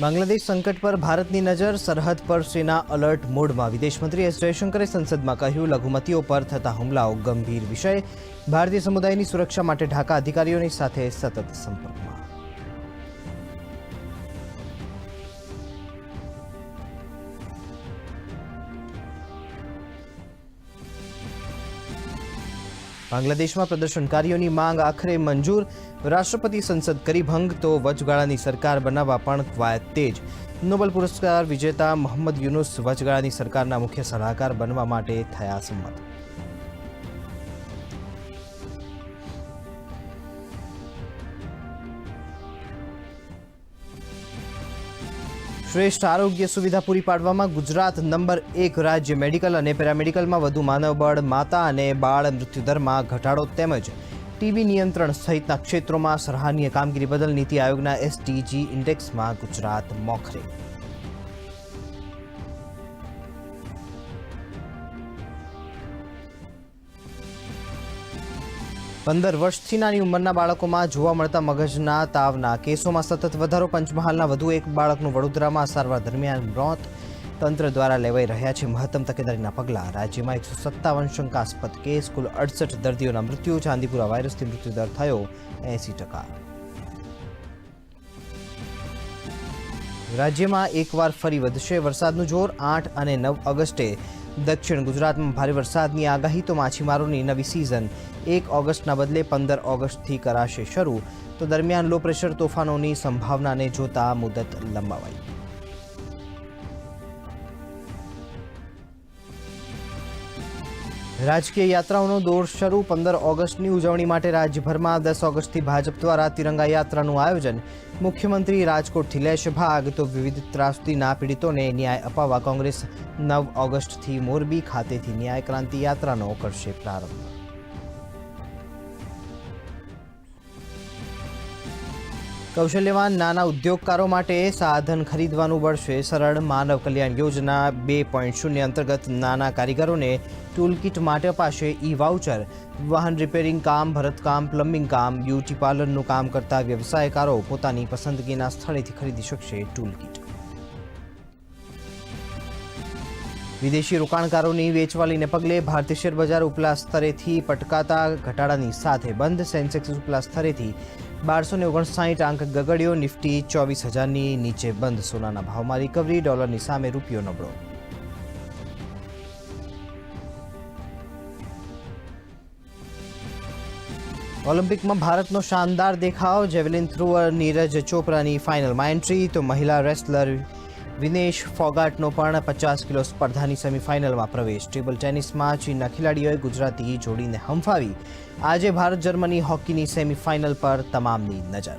બાંગ્લાદેશ સંકટ પર ભારતની નજર, સરહદ પર સેના અલર્ટ મોડમાં. વિદેશ મંત્રી એસ જયશંકરે સંસદમાં કહ્યું, લઘુમતીઓ પર થતા હુમલાઓ ગંભીર વિષય. ભારતીય સમુદાયની સુરક્ષા માટે ઢાકા અધિકારીઓની સાથે સતત સંપર્કમાં. બાંગ્લાદેશમાં પ્રદર્શનકારીઓની માંગ આખરે મંજૂર. રાષ્ટ્રપતિ સંસદ કરી ભંગ તો વચગાળાની સરકાર બનાવવા પણ કવાયત તેજ. નોબેલ પુરસ્કાર વિજેતા મોહમ્મદ યુનુસ વચગાળાની સરકારના મુખ્ય સલાહકાર બનવા માટે થયા સંમત. શ્રેષ્ઠ આરોગ્ય સુવિધા પૂરી પાડવામાં ગુજરાત નંબર 1 રાજ્ય. મેડિકલ અને પેરામેડિકલમાં વધુ માનવબળ, માતા અને બાળ મૃત્યુદરમાં ઘટાડો તેમજ ટીબી નિયંત્રણ સહિતના ક્ષેત્રોમાં સરાહનીય કામગીરી બદલ નીતિ આયોગના એસડીજી ઇન્ડેક્સમાં ગુજરાત મોખરે. પંદર વર્ષથી નાની ઉંમરના બાળકોમાં જોવા મળતા મગજના તાવના કેસોમાં સતત વધારો. પંચમહાલના વધુ એક બાળકનું વડોદરામાં સારવાર દરમિયાન મોત. તંત્ર દ્વારા લેવાઈ રહ્યા છે મહત્તમ તકેદારીના પગલાં. રાજ્યમાં 157 શંકાસ્પદ કેસ, કુલ 68 દર્દીઓના મૃત્યુ. ચાંદીપુરા વાયરસથી મૃત્યુદર થયો 80%. રાજ્યમાં એકવાર ફરી વધશે વરસાદનું જોર. 8 અને 9 ઓગસ્ટે દક્ષિણ ગુજરાતમાં ભારે વરસાદની આગાહી. તો માછીમારોની નવી સિઝન 1 ઓગસ્ટના બદલે 15 ઓગસ્ટથી કરાશે શરૂ. તો દરમિયાન લો પ્રેશર તોફાનોની સંભાવનાને જોતા મુદત લંબાવાઈ. રાજકીય યાત્રાઓનો દોર શરૂ. 15 ઓગસ્ટની ઉજવણી માટે રાજ્યભરમાં 10 ઓગસ્ટથી ભાજપ દ્વારા તિરંગા યાત્રાનું આયોજન. મુખ્યમંત્રી રાજકોટથી લેશે ભાગ. તો વિવિધ ત્રાસદીના પીડિતોને ન્યાય અપાવવા કોંગ્રેસ 9 ઓગસ્ટથી મોરબી ખાતેથી ન્યાય ક્રાંતિ યાત્રાનો કરશે પ્રારંભ. કૌશલ્યવાન નાના ઉદ્યોગકારો માટે સાધન ખરીદવાનું બળશે સરળ. માનવ કલ્યાણ યોજના 2.0 અંતર્ગત નાના કારીગરોને ટૂલકિટ માટે અપાશે ઈ વાઉચર. વાહન રિપેરિંગ કામ, ભરતકામ, પ્લમ્બિંગ કામ, બ્યુટી પાર્લરનું કામ કરતા વ્યવસાયકારો પોતાની પસંદગીના સ્થળેથી ખરીદી શકશે ટૂલકિટ. વિદેશી રોકાણકારોની વેચવાલીને પગલે ભારતીય શેરબજાર ઉપલા સ્તરેથી પટકાતા ઘટાડાની સાથે બંધ. સેન્સેક્સ ઉપલા સ્તરેથી 1259 આંક ગગડ્યો. નિફ્ટી 24,000ની નીચે બંધ. સોનાના ભાવમાં રિકવરી. ડોલરની સામે રૂપિયો નબળો. ઓલિમ્પિકમાં ભારતનો શાનદાર દેખાવ. જેવેલિન થ્રોઅર નીરજ ચોપરાની ફાઇનલમાં એન્ટ્રી. તો મહિલા રેસલર વિનેશ ફોગાટનો પણ 50 કિલો સ્પર્ધાની સેમીફાઇનલમાં પ્રવેશ. ટેબલ ટેનિસમાં ચીનના ખેલાડીઓએ ગુજરાતી જોડીને હંફાવી. આજે ભારત જર્મની હોકીની સેમીફાઇનલ પર તમામની નજર.